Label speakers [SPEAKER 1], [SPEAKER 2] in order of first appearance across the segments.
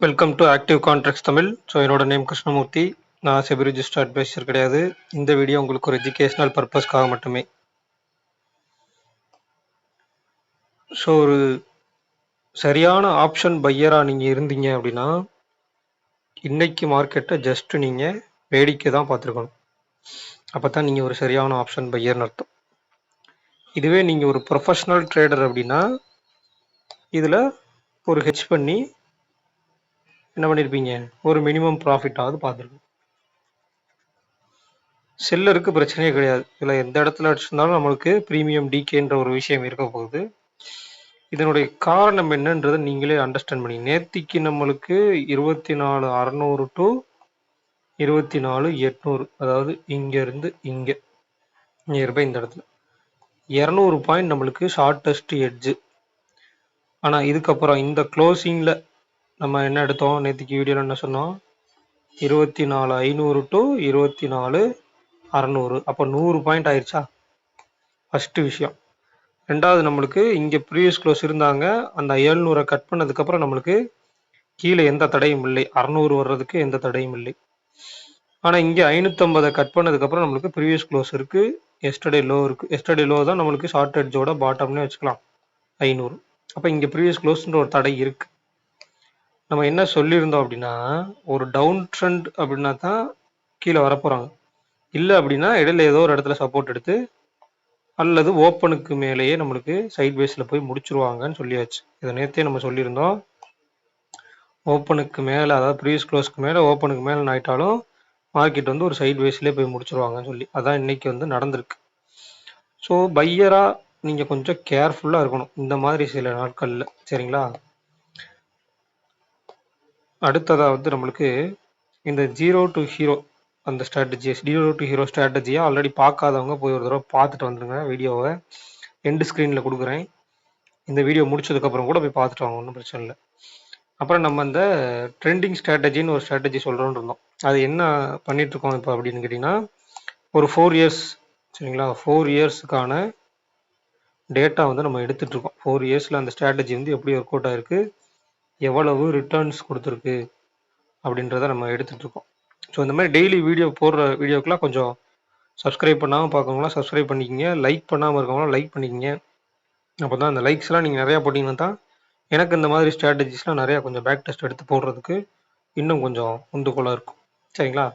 [SPEAKER 1] Welcome to active contracts Tamil. So என்னோட name Krishnamurthy. நான் SEBI register advisor கிடையாது. இந்த வீடியோ உங்களுக்கு ஒரு எஜுகேஷனல் பர்பஸ்க்காக மட்டுமே. ஸோ ஒரு சரியான ஆப்ஷன் பையராக நீங்கள் இருந்தீங்க அப்படின்னா இன்னைக்கு மார்க்கெட்டை ஜஸ்ட் நீங்கள் வேடிக்கை தான் பார்த்துருக்கணும். அப்போ தான் நீங்கள் ஒரு சரியான ஆப்ஷன் பையர்னு அர்த்தம். இதுவே நீங்கள் ஒரு ப்ரொஃபஷ்னல் ட்ரேடர் அப்படின்னா இதில் ஒரு ஹெட்ஜ் பண்ணி என்ன பண்ணியிருப்பீங்க, ஒரு மினிமம் ப்ராஃபிட்டாவது பார்த்துருக்கணும். செல்லருக்கு பிரச்சனையே கிடையாது. இதில் எந்த இடத்துல அடிச்சிருந்தாலும் நம்மளுக்கு ப்ரீமியம் டிகேன்ற ஒரு விஷயம் இருக்க போகுது. இதனுடைய காரணம் என்னன்றதை நீங்களே அண்டர்ஸ்டாண்ட் பண்ணி, நேத்திக்கு நம்மளுக்கு 24,600 டு 24,800, அதாவது இங்கேருந்து இங்கே நியர்பை இந்த இடத்துல 200 பாயிண்ட் நம்மளுக்கு ஷார்ட்டஸ்ட் எட்ஜு. ஆனால் இதுக்கப்புறம் இந்த க்ளோசிங்கில் நம்ம என்ன எடுத்தோம், நேத்திக்கு வீடியோவில் என்ன சொன்னோம், 24,500 டு 24,600, அப்போ 100 பாயிண்ட் ஆயிடுச்சா. ஃபஸ்ட்டு விஷயம். ரெண்டாவது, நம்மளுக்கு இங்கே ப்ரீவியஸ் க்ளோஸ் இருந்தாங்க, அந்த 700 கட் பண்ணதுக்கப்புறம் நம்மளுக்கு கீழே எந்த தடையும் இல்லை, 600 வர்றதுக்கு எந்த தடையும் இல்லை. ஆனால் இங்கே 550 கட் பண்ணதுக்கப்புறம் நம்மளுக்கு ப்ரீவியஸ் க்ளோஸ் இருக்குது, எஸ்டர்டே லோ இருக்குது. எஸ்டர்டே லோ தான் நம்மளுக்கு ஷார்ட் எட்ஜோட பாட்டம்னே வச்சுக்கலாம் 500. அப்போ இங்கே ப்ரீவியஸ் க்ளோஸ்ன்ற ஒரு தடை இருக்குது. நம்ம என்ன சொல்லியிருந்தோம் அப்படின்னா, ஒரு டவுன் ட்ரெண்ட் அப்படின்னா தான் கீழே வரப்போகிறாங்க, இல்லை அப்படின்னா இடையில ஏதோ ஒரு இடத்துல சப்போர்ட் எடுத்து அல்லது ஓப்பனுக்கு மேலேயே நம்மளுக்கு சைட் வேஸில் போய் முடிச்சிருவாங்கன்னு சொல்லியாச்சு. இதை நேற்றே நம்ம சொல்லியிருந்தோம். ஓப்பனுக்கு மேலே, அதாவது ப்ரீவியஸ் க்ளோஸ்க்கு மேலே ஓப்பனுக்கு மேலே ஆயிட்டாலும் மார்க்கெட் வந்து ஒரு சைட் வேஸ்லேயே போய் முடிச்சிருவாங்கன்னு சொல்லி அதான் இன்னைக்கு வந்து நடந்திருக்கு. ஸோ பையராக நீங்கள் கொஞ்சம் கேர்ஃபுல்லாக இருக்கணும் இந்த மாதிரி சில நாட்களில், சரிங்களா. அடுத்ததாக வந்து நம்மளுக்கு இந்த ஜீரோ டு ஹீரோ அந்த ஸ்ட்ராட்டஜியை, ஜீரோ டு ஹீரோ ஸ்ட்ராட்டஜியை ஆல்ரெடி பார்க்காதவங்க போய் ஒரு தடவை பார்த்துட்டு வந்துடுங்க. வீடியோவை எண்டு ஸ்க்ரீனில் கொடுக்குறேன். இந்த வீடியோ முடிச்சதுக்கப்புறம் கூட போய் பார்த்துட்டு வாங்க, ஒன்றும் பிரச்சனை இல்லை. அப்புறம் நம்ம இந்த ட்ரெண்டிங் ஸ்ட்ராட்டஜின்னு ஒரு ஸ்ட்ராட்டஜி சொல்கிறோன்னு இருந்தோம். அது என்ன பண்ணிகிட்ருக்கோம் இப்போ அப்படின்னு கேட்டிங்கன்னா, ஒரு 4 இயர்ஸ், சரிங்களா, 4 இயர்ஸுக்கான டேட்டா வந்து நம்ம எடுத்துகிட்ருக்கோம். 4 இயர்ஸில் அந்த ஸ்ட்ராட்டஜி வந்து எப்படி ஒர்க் அவுட் ஆகிருக்கு, எவ்வளவு ரிட்டர்ன்ஸ் கொடுத்துருக்கு அப்படின்றத நம்ம எடுத்துகிட்ருக்கோம். ஸோ இந்த மாதிரி டெய்லி வீடியோ போடுற வீடியோக்கெலாம் கொஞ்சம் சப்ஸ்கிரைப் பண்ணாமல் பார்க்கவங்களாம் சப்ஸ்கிரைப் பண்ணிக்கிங்க, லைக் பண்ணாமல் இருக்கவங்களாம் லைக் பண்ணிக்கிங்க. அப்போ தான் அந்த லைக்ஸ்லாம் நீங்கள் நிறையா போட்டிங்கன்னா தான் எனக்கு இந்த மாதிரி ஸ்ட்ராட்டஜிஸ்லாம் நிறையா கொஞ்சம் பேக் டெஸ்ட் எடுத்து போடுறதுக்கு இன்னும் கொஞ்சம் உந்துகோலாக இருக்கும், சரிங்களா.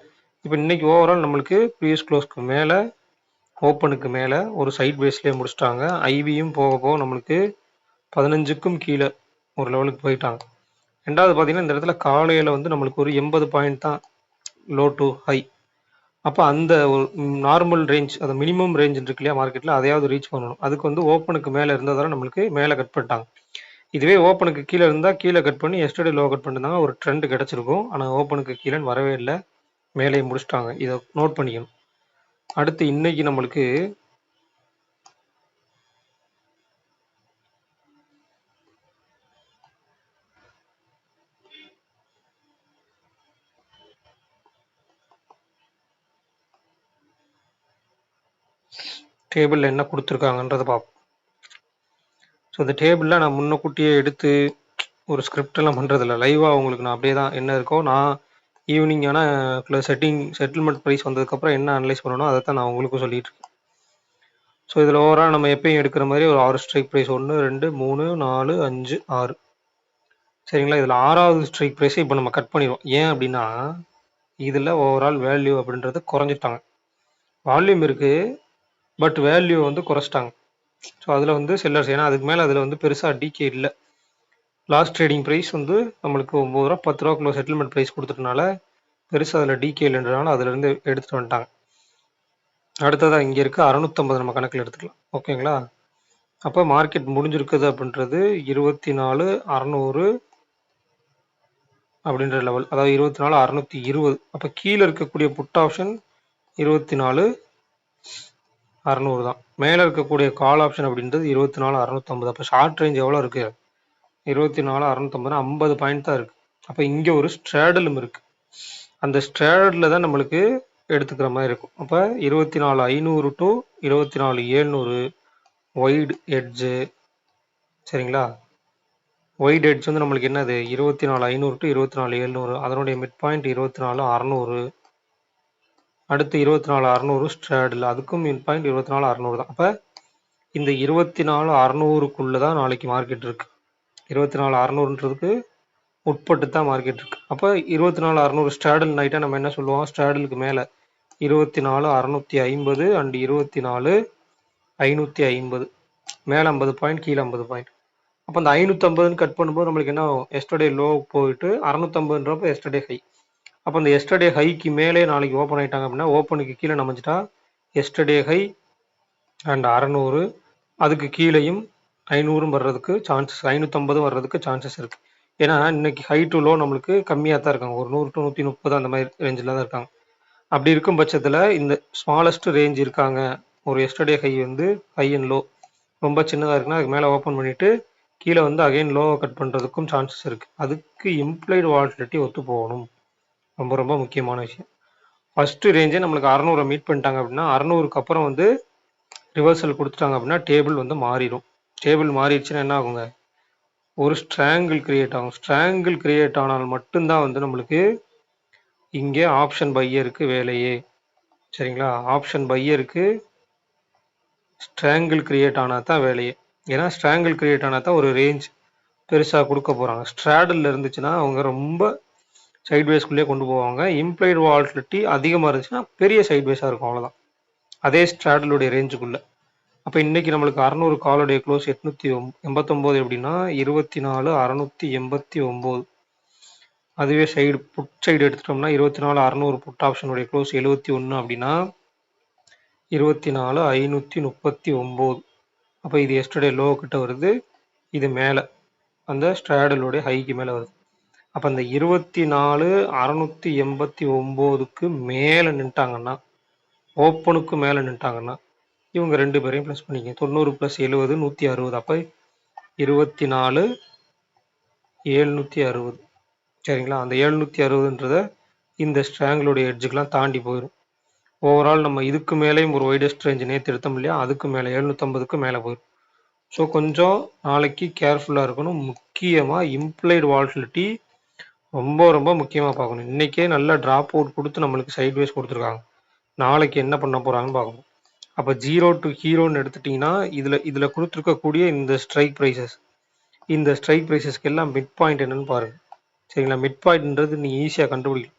[SPEAKER 1] இப்போ இன்றைக்கி ஓவரால் நம்மளுக்கு ப்ரீவியஸ் க்ளோஸ்க்கு மேலே ஓப்பனுக்கு மேலே ஒரு சைட் பேஸ்லேயே முடிச்சிட்டாங்க. ஐவியும் போக போக நம்மளுக்கு 15க்கும் கீழே ஒரு லெவலுக்கு போயிட்டாங்க. ரெண்டாவது பார்த்தீங்கன்னா, இந்த இடத்துல காலையில் வந்து நம்மளுக்கு ஒரு 80 பாயிண்ட் தான் லோ டு ஹை. அப்போ அந்த ஒரு நார்மல் ரேஞ்ச், அந்த மினிமம் ரேஞ்ச் இருக்கு இல்லையா மார்க்கெட்டில், அதையாவது ரீச் பண்ணணும். அதுக்கு வந்து ஓப்பனுக்கு மேலே இருந்ததால நம்மளுக்கு மேலே கட் பண்ணிட்டாங்க. இதுவே ஓப்பனுக்கு கீழே இருந்தால் கீழே கட் பண்ணி எஸ்டர்டே லோ கட் பண்ணியிருந்தாங்க, ஒரு ட்ரெண்ட் கிடச்சிருக்கும். ஆனால் ஓப்பனுக்கு கீழே வரவே இல்லை, மேலே முடிச்சிட்டாங்க. இதை நோட் பண்ணிக்கணும். அடுத்து இன்னைக்கு நம்மளுக்கு டேபிளில் என்ன கொடுத்துருக்காங்கன்றதை பார்ப்போம். ஸோ இந்த டேபிளில் நான் முன்னக்கூட்டியே எடுத்து ஒரு ஸ்கிரிப்டெல்லாம் பண்ணுறதில்ல, லைவாக உங்களுக்கு நான் அப்படியே தான் என்ன இருக்கோ, நான் ஈவினிங் ஆனால் செட்டில்மெண்ட் ப்ரைஸ் வந்ததுக்கப்புறம் என்ன அனலைஸ் பண்ணணும் அதை தான் நான் உங்களுக்கு சொல்லிட்டு இருக்கேன். ஸோ இதில் ஓவரால் நம்ம எப்பயும் எடுக்கிற மாதிரி ஒரு 6 ஸ்ட்ரைக் ப்ரைஸ், 1 2 3 4 5 6, சரிங்களா. இதில் 6வது ஸ்ட்ரைக் ப்ரைஸை இப்போ நம்ம கட் பண்ணிடுவோம். ஏன் அப்படின்னா இதில் ஓவரால் வேல்யூ அப்படின்றது குறைஞ்சிட்டாங்க. வால்யூம் இருக்குது, பட் வேல்யூ வந்து குறைச்சிட்டாங்க. ஸோ அதில் வந்து செல்லர்ஸ், ஏன்னா அதுக்கு மேலே அதில் வந்து பெருசாக டிகே இல்லை. லாஸ்ட் ட்ரேடிங் ப்ரைஸ் வந்து நம்மளுக்கு 9 ரூபா 10 ரூபாக்குள்ள செட்டில்மெண்ட் ப்ரைஸ் கொடுத்துட்டனால பெருசாக அதில் டிகே இல்லைன்றனால அதிலேருந்து எடுத்துகிட்டு வந்துட்டாங்க. அடுத்ததாக இங்கே இருக்க 650 நம்ம கணக்கில் எடுத்துக்கலாம், ஓகேங்களா. அப்போ மார்க்கெட் முடிஞ்சிருக்குது அப்படின்றது 24,600 அப்படின்ற லெவல், அதாவது 24,620. அப்போ கீழே இருக்கக்கூடிய புட் ஆப்ஷன் 24,600 தான். மேலே இருக்கக்கூடிய கால் ஆப்ஷன் அப்படின்றது 24,650. அப்போ ஷார்ட் ரேஞ்ச் எவ்வளோ இருக்குது, 24,650, 50 பாயிண்ட் தான் இருக்குது. அப்போ இங்கே ஒரு ஸ்ட்ராடலும் இருக்குது. அந்த ஸ்ட்ராடலில் தான் நம்மளுக்கு எடுத்துக்கிற மாதிரி இருக்கும். அப்போ 24,500 டு 24,700 ஒய்டு எட்ஜு, சரிங்களா. ஒயிட் எட்ஜ் வந்து நம்மளுக்கு என்னது 24,500 டு 24,700, அதனுடைய மிட் பாயிண்ட் 24,600, அடுத்து 24,600 ஸ்ட்ராடில், அதுக்கும் மிட் பாயிண்ட் 24,600 தான். அப்போ இந்த 24,600க்குள்ள தான் நாளைக்கு மார்க்கெட் இருக்கு. 24,600ன்றதுக்கு உட்பட்டு தான் மார்க்கெட் இருக்கு. அப்போ 24,600 ஸ்ட்ராடல் நைட்டாக நம்ம என்ன சொல்லுவோம், ஸ்ட்ராடலுக்கு மேலே 24,650 அண்ட் 24,550, மேலே 50 பாயிண்ட், கீழே 50 பாயிண்ட். அப்போ அந்த 550 கட் பண்ணும்போது நம்மளுக்கு என்ன ஆகும், எஸ்டர்டே லோ போயிட்டு 650ன்றப்போ எஸ்டர்டே ஹை. அப்போ அந்த எஸ்டர்டே ஹைக்கு மேலே நாளைக்கு ஓப்பன் ஆகிட்டாங்க அப்படின்னா, ஓப்பனுக்கு கீழே நமைஞ்சிட்டா எஸ்டர்டே ஹை அண்ட் 600, அதுக்கு கீழேயும் 500 வர்றதுக்கு சான்சஸ், 550 வர்றதுக்கு சான்சஸ் இருக்குது. ஏன்னா இன்னைக்கு ஹை டு லோ நம்மளுக்கு கம்மியாக தான் இருக்காங்க, ஒரு 100 டு 130 அந்த மாதிரி ரேஞ்சில் தான் இருக்காங்க. அப்படி இருக்கும் பட்சத்தில் இந்த ஸ்மாலஸ்ட் ரேஞ்ச் இருக்காங்க, ஒரு எஸ்டர்டே ஹை வந்து ஹை அண்ட் லோ ரொம்ப சின்னதாக இருக்குன்னா அதுக்கு மேலே ஓப்பன் பண்ணிவிட்டு கீழே வந்து அகைன் லோவை கட் பண்ணுறதுக்கும் சான்சஸ் இருக்குது. அதுக்கு இம்ப்ளைடு வாலட்டிலிட்டி ஒத்து போகணும், ரொம்ப ரொம்ப முக்கியமான விஷயம். ஃபஸ்ட்டு ரேஞ்சே நம்மளுக்கு 600 மீட் பண்ணிட்டாங்க அப்படின்னா 600க்கு அப்புறம் வந்து ரிவர்சல் கொடுத்துட்டாங்க அப்படின்னா டேபிள் வந்து மாறிடும். டேபிள் மாறிடுச்சுன்னா என்ன ஆகுங்க, ஒரு ஸ்ட்ராங்கிள் கிரியேட் ஆகும். ஸ்ட்ராங்கிள் கிரியேட் ஆனால் மட்டும்தான் வந்து நம்மளுக்கு இங்கே ஆப்ஷன் பையருக்கு வேலையே. சரிங்களா, ஆப்ஷன் பையருக்கு ஸ்ட்ராங்கிள் கிரியேட் ஆனால் தான் வேலையே. ஏன்னா ஸ்ட்ராங்கிள் கிரியேட் ஆனால் தான் ஒரு ரேஞ்ச் பெருசாக கொடுக்க போகிறாங்க. ஸ்ட்ராடலில் இருந்துச்சுன்னா அவங்க ரொம்ப சைட்வேஸ்குள்ளேயே கொண்டு போவாங்க. இம்ப்ளைடு வாலட்டிலிட்டி அதிகமாக இருந்துச்சுன்னா பெரிய சைட்வேஸாக இருக்கும், அவ்வளோதான், அதே ஸ்ட்ராடலுடைய ரேஞ்சுக்குள்ளே. அப்போ இன்றைக்கி நம்மளுக்கு 600 காலுடைய க்ளோஸ் 889 எப்படின்னா 24,689. அதுவே சைடு புட் சைடு எடுத்துட்டோம்னா 24,600 புட் ஆப்ஷனுடைய க்ளோஸ் 71 அப்படின்னா 24,539. அப்போ இது எஸ்டர்டே லோ கிட்ட வருது, இது மேலே அந்த ஸ்ட்ராடலுடைய ஹைக்கு மேலே வருது. அப்போ அந்த 24,689க்கு மேலே நின்ட்டாங்கன்னா, ஓப்பனுக்கு மேலே நின்ட்டாங்கன்னா இவங்க ரெண்டு பேரையும் ப்ளஸ் பண்ணிக்க, 90 + 70 160. அப்போ 24,760. சரிங்களா, அந்த 760ன்றத இந்த ஸ்ட்ராங்கிளுடைய எட்ஜுக்கெலாம் தாண்டி போயிடும். ஓவரால் நம்ம இதுக்கு மேலேயும் ஒரு வைடஸ்ட் ரேஞ்ச் நேற்று எடுத்தோம் இல்லையா, அதுக்கு மேலே 750க்கு மேலே போயிடும். ஸோ கொஞ்சம் நாளைக்கு கேர்ஃபுல்லாக இருக்கணும். முக்கியமாக இம்ப்ளைடு வாலட்டிலிட்டி ரொம்ப ரொம்ப முக்கியமாக பார்க்கணும். இன்றைக்கே நல்லா ட்ராப் அவுட் கொடுத்து நம்மளுக்கு சைட்வேஸ் கொடுத்துருக்காங்க, நாளைக்கு என்ன பண்ண போகிறாங்கன்னு பார்க்கணும். அப்போ 0 டு ஹீரோன்னு எடுத்துட்டிங்கன்னா இதில் கொடுத்துருக்கக்கூடிய இந்த ஸ்ட்ரைக் ப்ரைஸஸ், இந்த ஸ்ட்ரைக் ப்ரைஸஸ்க்கு எல்லாம் மிட் பாயிண்ட் என்னன்னு பாருங்கள். சரிங்களா, மிட் பாயிண்ட்ன்றது நீங்கள் ஈஸியாக கண்டுபிடிக்கும்.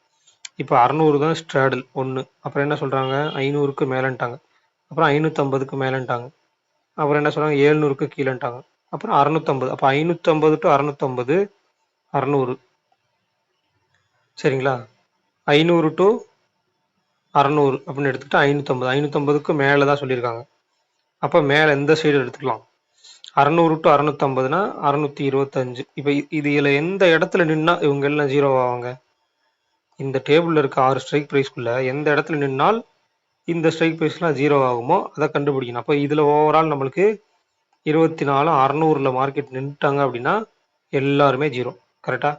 [SPEAKER 1] இப்போ 600 தான் ஸ்ட்ராடல் ஒன்று, அப்புறம் என்ன சொல்கிறாங்க 500க்கு மேலேன்ட்டாங்க, அப்புறம் 550க்கு மேலேன்ட்டாங்க, அப்புறம் என்ன சொல்கிறாங்க 700க்கு கீழேன்ட்டாங்க, அப்புறம் 650. அப்போ 550 டு 650 600. சரிங்களா, 500 டு 600 அப்படின்னு எடுத்துக்கிட்டு 550க்கு மேலே தான் சொல்லியிருக்காங்க. அப்போ மேலே எந்த சைடு எடுத்துக்கலாம், 600 டு 650னா 625. இப்போ இதில் எந்த இடத்துல நின்னா இவங்க எல்லாம் ஜீரோ ஆவாங்க, இந்த டேபிளில் இருக்க 6 ஸ்ட்ரைக் ப்ரைஸ்க்குள்ளே எந்த இடத்துல நின்னால் இந்த ஸ்ட்ரைக் ப்ரைஸ்லாம் ஜீரோ ஆகுமோ அதை கண்டுபிடிக்கணும். அப்போ இதில் ஓவரால் நம்மளுக்கு 24,600 மார்க்கெட் நின்றுட்டாங்க அப்படின்னா எல்லாருமே ஜீரோ. கரெக்டாக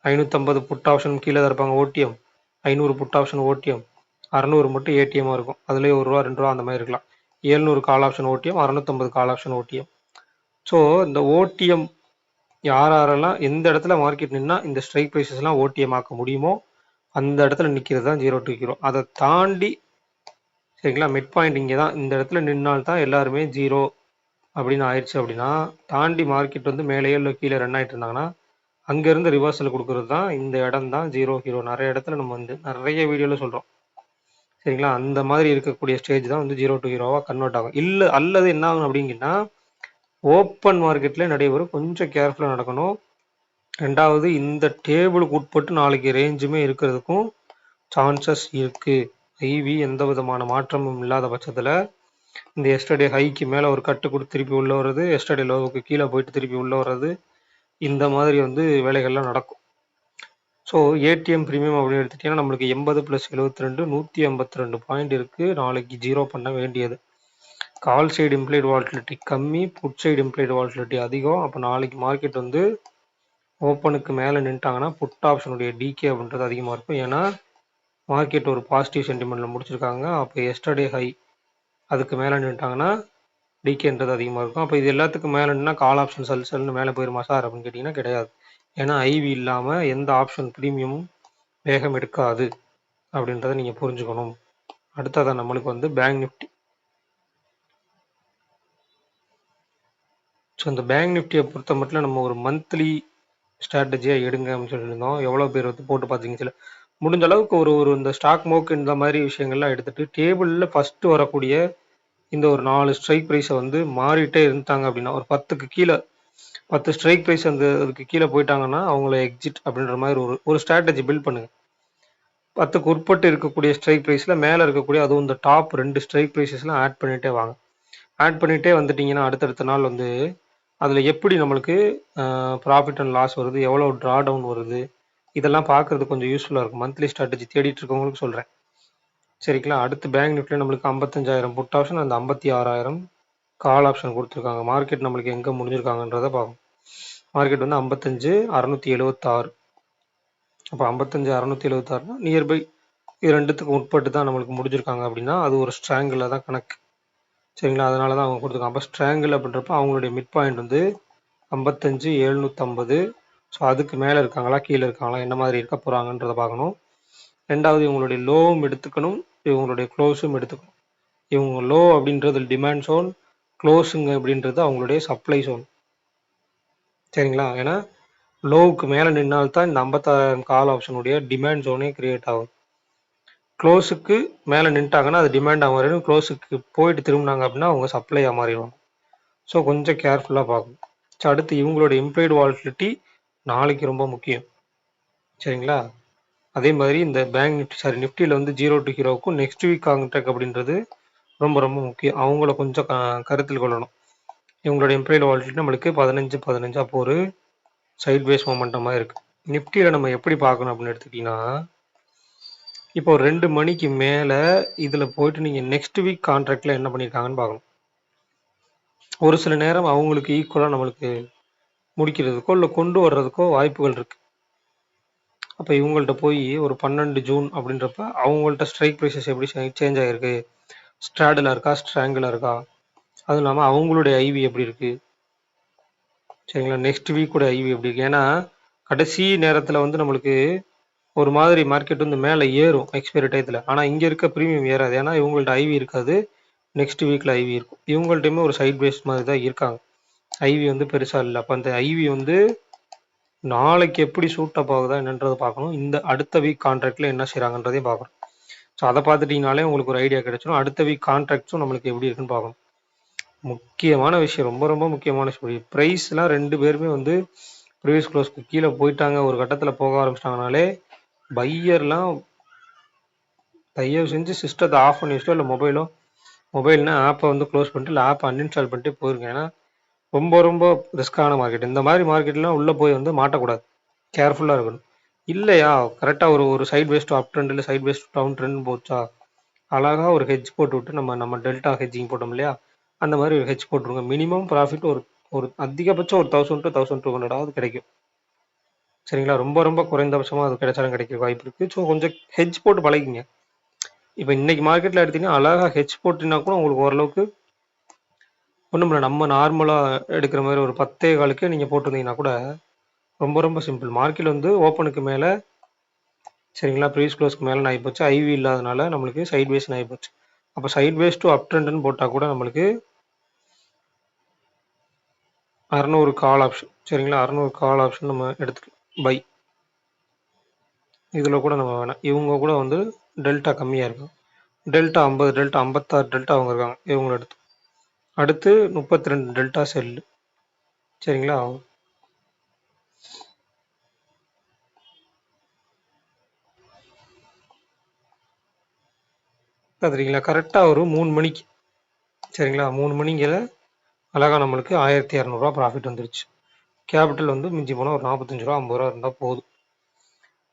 [SPEAKER 1] 550 புட் ஆப்ஷன் கீழே தான் இருப்பாங்க ஓடிஎம், 500 புட் ஆப்ஷன் ஓடிஎம், 600 மட்டும் ஏடிஎம்மாக இருக்கும், அதுலேயே ₹1 ₹2 அந்த மாதிரி இருக்கலாம். 700 call option OTM, 650 call option OTM. So இந்த ஓடிஎம் யாரெல்லாம் எந்த இடத்துல மார்க்கெட் நின்னா இந்த ஸ்ட்ரைக் ப்ரைஸஸ்லாம் ஓடிஎம் ஆக்க முடியுமோ அந்த இடத்துல நிற்கிறது தான் 0 டு ஹீரோ. அதை தாண்டி சரிங்களா, மிட் பாயிண்ட் இங்கே தான், இந்த இடத்துல நின்னால்தான் எல்லாருமே ஜீரோ அப்படின்னு ஆயிடுச்சு. அப்படின்னா தாண்டி மார்க்கெட் வந்து மேலேயோ இல்லை கீழே ரன் ஆகிட்டு இருந்தாங்கன்னா அங்கேருந்து ரிவர்சல் கொடுக்குறது தான் இந்த இடம் தான் 0 ஹீரோ. நிறைய இடத்துல நம்ம வந்து நிறைய வீடியோவில் சொல்கிறோம். சரிங்களா, அந்த மாதிரி இருக்கக்கூடிய ஸ்டேஜ் தான் வந்து 0 டு ஹீரோவாக கன்வெர்ட் ஆகும். இல்லை அல்லது என்ன ஆகும் அப்படிங்கன்னா ஓப்பன் மார்க்கெட்டில் நடைபெறும், கொஞ்சம் கேர்ஃபுல்லாக நடக்கணும். ரெண்டாவது இந்த டேபிளுக்கு உட்பட்டு நாளைக்கு ரேஞ்சுமே இருக்கிறதுக்கும் சான்சஸ் இருக்குது. ஐவி எந்த விதமான மாற்றமும் இல்லாத பட்சத்தில் இந்த எஸ்டர்டே ஹைக்கு மேலே ஒரு கட்டு கொடுத்து திருப்பி உள்ளே வர்றது, எஸ்டர்டே லோவுக்கு கீழே போயிட்டு திருப்பி உள்ளே வர்றது, இந்த மாதிரி வந்து வேலைகள்லாம் நடக்கும். ஸோ ஏடிஎம் ப்ரீமியம் அப்படின்னு எடுத்துட்டிங்கன்னா நம்மளுக்கு 80 + 72 152 பாயிண்ட் இருக்குது நாளைக்கு ஜீரோ பண்ண வேண்டியது. கால் சைடு இம்ப்ளைடு வாலட்டிலிட்டி கம்மி, புட் சைடு இம்ப்ளைடு வாலட்டிலிட்டி அதிகம். அப்போ நாளைக்கு மார்க்கெட் வந்து ஓப்பனுக்கு மேலே நின்ட்டாங்கன்னா புட் ஆப்ஷனுடைய டிகே அப்படின்றது அதிகமாக இருக்கும். ஏன்னா மார்க்கெட் ஒரு பாசிட்டிவ் சென்டிமெண்ட்டில் முடிச்சிருக்காங்க. அப்போ எஸ்டர்டே ஹை அதுக்கு மேலே நின்ட்டாங்கன்னா டிகேன்றது அதிகமாக இருக்கும். அப்போ இது எல்லாத்துக்கும் மேலேன்னா கால் ஆப்ஷன் செல்னு மேலே போயிருமா சார் அப்படின்னு கேட்டிங்கன்னா கிடையாது. ஏன்னா ஐவி இல்லாமல் எந்த ஆப்ஷன் ப்ரீமியமும் வேகம் எடுக்காது அப்படின்றத நீங்கள் புரிஞ்சுக்கணும். அடுத்ததான் நம்மளுக்கு வந்து பேங்க் நிஃப்டி. ஸோ இந்த பேங்க் நிஃப்டியை பொறுத்த மட்டும் நம்ம ஒரு மந்த்லி ஸ்ட்ராட்டஜியாக எடுங்க அப்படின்னு சொல்லியிருந்தோம். எவ்வளோ பேர் வந்து போட்டு பார்த்தீங்க சில முடிஞ்ச அளவுக்கு ஒரு இந்த ஸ்டாக் மோக் இந்த மாதிரி விஷயங்கள்லாம் எடுத்துகிட்டு டேபிளில் ஃபஸ்ட்டு வரக்கூடிய இந்த ஒரு 4 ஸ்ட்ரைக் ப்ரைஸை வந்து மாறிட்டே இருந்தாங்க அப்படின்னா ஒரு 10க்கு கீழே 10 ஸ்ட்ரைக் ப்ரைஸ் அந்த அதுக்கு கீழே போயிட்டாங்கன்னா அவங்கள எக்ஸிட் அப்படின்ற மாதிரி ஒரு ஸ்ட்ராட்டஜி பில்ட் பண்ணுங்க. 10க்கு உட்பட்டு இருக்கக்கூடிய ஸ்ட்ரைக் ப்ரைஸில் மேலே இருக்கக்கூடிய அதுவும் இந்த டாப் 2 ஸ்ட்ரைக் ப்ரைஸஸ்லாம் ஆட் பண்ணிகிட்டே வாங்க. ஆட் பண்ணிகிட்டே வந்துட்டிங்கன்னா அடுத்தடுத்த நாள் வந்து அதில் எப்படி நம்மளுக்கு ப்ராஃபிட் அண்ட் லாஸ் வருது, எவ்வளோ ட்ரா டவுன் வருது, இதெல்லாம் பார்க்குறது கொஞ்சம் யூஸ்ஃபுல்லாக இருக்கும். மந்த்லி ஸ்ட்ராட்டஜி தேடிட்டு இருக்கவங்களுக்கு சொல்கிறேன். சரிங்களா? அடுத்து பேங்க் நிஃப்டியில் நம்மளுக்கு 55,000 புட் ஆப்ஷன், அந்த 56,000 கால் ஆப்ஷன் கொடுத்துருக்காங்க. மார்க்கெட் நம்மளுக்கு எங்கே முடிஞ்சிருக்காங்கன்றதை பார்க்கணும். மார்க்கெட் வந்து 55,676. அப்போ 55,676னா நியர்பை இது ரெண்டுத்துக்கும் உட்பட்டு தான் நம்மளுக்கு முடிஞ்சிருக்காங்க அப்படின்னா அது ஒரு ஸ்ட்ராங்கில் தான் கணக்கு. சரிங்களா? அதனால தான் அவங்க கொடுத்துருக்காங்க. அப்போ ஸ்ட்ராங்கிள் அப்படின்றப்ப அவங்களுடைய மிட் பாயிண்ட் வந்து 55,750. ஸோ அதுக்கு மேலே இருக்காங்களா கீழே இருக்காங்களா என்ன மாதிரி இருக்க போகிறாங்கன்றதை பார்க்கணும். ரெண்டாவது இவங்களுடைய லோவும் எடுத்துக்கணும், இவங்களுடைய க்ளோஸும் எடுத்துக்கணும். இவங்க லோ அப்படின்றது டிமாண்ட் ஜோன், க்ளோஸுங்க அப்படின்றது அவங்களுடைய சப்ளை ஜோன். சரிங்களா? ஏன்னா லோவுக்கு மேலே நின்னால்தான் இந்த 56,000 கால் ஆப்ஷனுடைய டிமாண்ட் ஜோனே கிரியேட் ஆகும். க்ளோஸுக்கு மேலே நின்ட்டாங்கன்னா அது டிமாண்டாக மாறிடும். க்ளோஸுக்கு போயிட்டு திரும்பினாங்க அப்படின்னா அவங்க சப்ளையாக மாறிடுவாங்க. ஸோ கொஞ்சம் கேர்ஃபுல்லாக பார்க்கணும். ஸோ அடுத்து இவங்களோட இம்ப்ளைடு வாலட்டிலிட்டி நாளைக்கு ரொம்ப முக்கியம். சரிங்களா? அதே மாதிரி இந்த பேங்க் நிஃப்டி நிஃப்டியில் வந்து 0 to ஹீரோவுக்கும் நெக்ஸ்ட் வீக் கான்ட்ராக்ட் அப்படின்றது ரொம்ப ரொம்ப முக்கியம். அவங்கள கொஞ்சம் கருத்தில் கொள்ளணும். இவங்களோட இம்ப்ளைடு வாலட்டிலிட்டி நம்மளுக்கு 15 அப்போ ஒரு சைட் வேஸ் மொமெண்டமாக இருக்குது. நிஃப்டியில் நம்ம எப்படி பார்க்கணும் அப்படின்னு எடுத்துக்கிட்டிங்கன்னா இப்போ 2 மணிக்கு மேலே இதில் போயிட்டு நீங்கள் நெக்ஸ்ட் வீக் கான்ட்ராக்டில் என்ன பண்ணியிருக்காங்கன்னு பார்க்கணும். ஒரு சில நேரம் அவங்களுக்கு ஈக்குவலாக நம்மளுக்கு முடிக்கிறதுக்கோ இல்லை கொண்டு வர்றதுக்கோ வாய்ப்புகள் இருக்குது. அப்போ இவங்கள்ட்ட போய் ஒரு 12 ஜூன் அப்படின்றப்ப அவங்கள்ட்ட ஸ்ட்ரைக் ப்ரைஸஸ் எப்படி சேஞ்ச் ஆகிருக்கு, ஸ்ட்ராடில் இருக்கா ஸ்ட்ராங்கில் இருக்கா, அதுவும் இல்லாமல் அவங்களுடைய ஐவி எப்படி இருக்குது, சரிங்களா? நெக்ஸ்ட் வீக்கோட ஐவி எப்படி இருக்குது. ஏன்னா கடைசி நேரத்தில் வந்து நம்மளுக்கு ஒரு மாதிரி மார்க்கெட் வந்து மேலே ஏறும் எக்ஸ்பைரி டயத்தில். ஆனால் இங்கே இருக்க ப்ரீமியம் ஏறாது. ஏன்னா இவங்கள்ட்ட ஐவி இருக்காது, நெக்ஸ்ட் வீக்கில் ஐவி இருக்கும். இவங்கள்ட்டையுமே ஒரு சைட் பேஸ் மாதிரி தான் இருக்காங்க. ஐவி வந்து பெருசாக இல்லை. அப்போ அந்த ஐவி வந்து நாளைக்கு எப்படி சூட் அப் ஆகுதா என்னன்றதை பார்க்கணும். இந்த அடுத்த வீக் கான்ட்ராக்டில் என்ன செய்கிறாங்கன்றதையும் பார்க்கணும். ஸோ அதை பார்த்துட்டிங்கனாலே உங்களுக்கு ஒரு ஐடியா கிடைச்சிடும். அடுத்த வீக் கான்ட்ராக்ட்ஸும் நம்மளுக்கு எப்படி இருக்குன்னு பார்க்கணும். முக்கியமான விஷயம், ரொம்ப ரொம்ப முக்கியமான விஷயம், ப்ரைஸ்லாம் 2 பேருமே வந்து ப்ரீவியஸ் க்ளோஸ்க்கு கீழே போயிட்டாங்க, ஒரு கட்டத்தில் போக ஆரம்பிச்சிட்டாங்கனாலே பையர்லாம் தயவு செஞ்சு சிஸ்டத்தை ஆஃப் பண்ணி வச்சுட்டோ இல்லை மொபைல்னா ஆப்பை வந்து க்ளோஸ் பண்ணிட்டு இல்லை ஆப்பை அன்இன்ஸ்டால் பண்ணிட்டு போயிருங்க. ஏன்னா ரொம்ப ரொம்ப ரிஸ்க்கான மார்க்கெட். இந்த மாதிரி மார்க்கெட்லாம் உள்ளே போய் வந்து மாட்டக்கூடாது, கேர்ஃபுல்லாக இருக்கணும். இல்லையா கரெக்டாக ஒரு சைட் வேஸ்ட் அப் ட்ரெண்ட் இல்லை சைட் வேஸ்ட் டவுன் ட்ரெண்ட் போச்சா அழகாக ஒரு ஹெட்ஜ் போட்டு விட்டு நம்ம டெல்டா ஹெட்ஜிங் போட்டோம் இல்லையா, அந்த மாதிரி ஒரு ஹெட்ஜ் போட்டுருங்க. மினிமம் ப்ராஃபிட் ஒரு அதிகபட்சம் ஒரு 1000 to 1200 கிடைக்கும். சரிங்களா? ரொம்ப ரொம்ப குறைந்தபட்சமாக அது கிடைச்சாலும் கிடைக்க வாய்ப்பு இருக்குது. ஸோ கொஞ்சம் ஹெட்ஜ் போட்டு பழகிங்க. இப்போ இன்னைக்கு மார்க்கெட்டில் எடுத்தீங்கன்னா அழகாக ஹெட்ஜ் போட்டிங்கன்னா கூட உங்களுக்கு ஓரளவுக்கு ஒன்றும் இல்லை. நம்ம நார்மலாக எடுக்கிற மாதிரி ஒரு 10.15 நீங்கள் போட்டிருந்தீங்கன்னா கூட ரொம்ப ரொம்ப சிம்பிள். மார்க்கெட் வந்து ஓப்பனுக்கு மேலே, சரிங்களா, ப்ரீஸ் க்ளோஸ்க்கு மேலே ஆகிப்போச்சு. ஐவி இல்லாதனால நம்மளுக்கு சைட் வேஸ்ன்னு ஆகிப்போச்சு. அப்போ சைட் வேஸ் டு அப் ட்ரெண்டுன்னு போட்டால் கூட நம்மளுக்கு 600 கால் ஆப்ஷன், சரிங்களா, 600 கால் ஆப்ஷன் நம்ம எடுத்துக்கலாம் பை. இதில் கூட நம்ம வேணாம். இவங்க கூட வந்து டெல்டா கம்மியாக இருக்கும். டெல்டா 50, டெல்டா 56 டெல்டா அவங்க இருக்காங்க. இவங்கள அடுத்து 32 டெல்டா செல்லு, சரிங்களா. பார்த்துருக்கீங்களா? கரெக்டாக ஒரு 3 மணிக்கு, சரிங்களா, 3 மணிங்கிற அழகாக நம்மளுக்கு 1200 ப்ராஃபிட் வந்துருச்சு. கேபிட்டல் வந்து மிஞ்சி போனால் ஒரு 45 ரூபா 50 ரூபா இருந்தால் போதும்.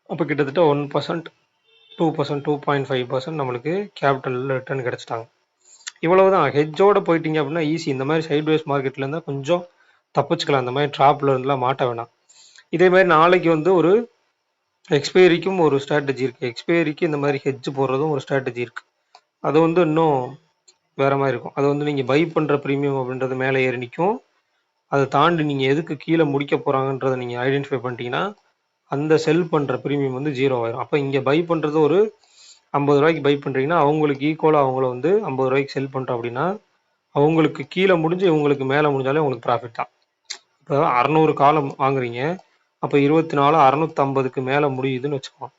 [SPEAKER 1] அப்போ கிட்டத்தட்ட 1%, 2%, 2.5% நம்மளுக்கு கேபிட்டலில் ரிட்டர்ன் கிடச்சிட்டாங்க. இவ்வளவு தான். ஹெட்ஜோடு போயிட்டீங்க அப்படின்னா ஈஸி. இந்த மாதிரி சைட் வேஸ் மார்க்கெட்டில் இருந்தால் கொஞ்சம் தப்பிச்சுக்கலாம். இந்த மாதிரி ட்ராப்பில் இருந்துலாம் மாட்ட வேணாம். இதே மாதிரி நாளைக்கு வந்து ஒரு எக்ஸ்பைரிக்கும் ஒரு ஸ்ட்ராட்டஜி இருக்குது. எக்ஸ்பைரிக்கு இந்த மாதிரி ஹெட்ஜ் போடுறதும் ஒரு ஸ்ட்ராட்டஜி இருக்குது. அது வந்து இன்னும் வேற மாதிரி இருக்கும். அது வந்து நீங்கள் பை பண்ணுற ப்ரீமியம் அப்படின்றது மேலே ஏறி நிற்கும். அதை தாண்டி நீங்கள் எதுக்கு கீழே முடிக்க போகிறாங்கன்றதை நீங்கள் ஐடென்டிஃபை பண்ணிட்டீங்கன்னா அந்த செல் பண்ணுற ப்ரீமியம் வந்து 0 ஆயிரும். அப்போ இங்கே பை பண்ணுறது ஒரு 50 ரூபாய்க்கு பை பண்ணுறீங்கன்னா அவங்களுக்கு ஈக்குவலாக அவங்கள வந்து 50 ரூபாய்க்கு செல் பண்ணுறோம் அப்படின்னா அவங்களுக்கு கீழே முடிஞ்சு இவங்களுக்கு மேலே முடிஞ்சாலே உங்களுக்கு ப்ராஃபிட் தான். இப்போ 600 காலம் வாங்குறீங்க, அப்போ 24 650க்கு மேலே முடியுதுன்னு வச்சுக்கலாம்.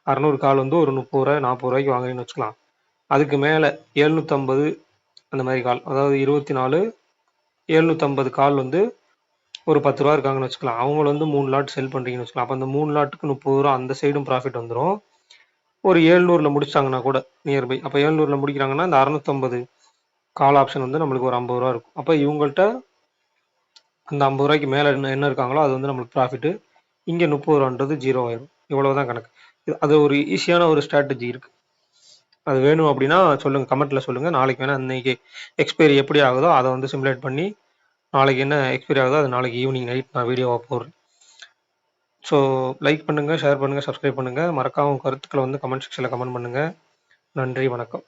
[SPEAKER 1] 600 கால் வந்து ஒரு 30 ரூபாய் 40 ரூபாய்க்கு வாங்குறீங்கன்னு வச்சுக்கலாம். அதுக்கு மேலே 750 அந்த மாதிரி கால், அதாவது 24 750 கால் வந்து ஒரு 10 ரூபா இருக்காங்கன்னு வச்சுக்கலாம். அவங்கள வந்து 3 லாட் செல் பண்ணுறீங்கன்னு வச்சுக்கலாம். அப்போ அந்த 3 லாட்டுக்கு 30 ரூபா அந்த சைடும் ப்ராஃபிட் வந்துடும். ஒரு 700ல் முடிச்சிட்டாங்கன்னா கூட நியர்பை, அப்போ 700ல் முடிக்கிறாங்கன்னா இந்த 650 கால் ஆப்ஷன் வந்து நம்மளுக்கு ஒரு 50 ரூபா இருக்கும். அப்போ இவங்கள்ட்ட அந்த 50 ரூபாய்க்கு மேலே என்ன இருக்காங்களோ அது வந்து நம்மளுக்கு ப்ராஃபிட்டு. இங்கே 30 ரூபான்றது 0 ஆயிடும். இவ்வளவுதான் கணக்கு. அது ஒரு ஈஸியான ஒரு ஸ்ட்ராட்டஜி இருக்குது. அது வேணும் அப்படின்னா சொல்லுங்கள், கமெண்ட்டில் சொல்லுங்கள். நாளைக்கு வேணால் இன்னைக்கு எக்ஸ்பைரி எப்படி ஆகுதோ அதை வந்து சிமுலேட் பண்ணி நாளைக்கு என்ன எக்ஸ்பைரி ஆகுதோ அது நாளைக்கு ஈவினிங் நைட் நான் வீடியோவாக போடுறேன். ஸோ லைக் பண்ணுங்கள், ஷேர் பண்ணுங்கள், சப்ஸ்கிரைப் பண்ணுங்கள். மறக்காம கருத்துக்களை வந்து கமெண்ட் செக்ஷனில் கமெண்ட் பண்ணுங்கள். நன்றி, வணக்கம்.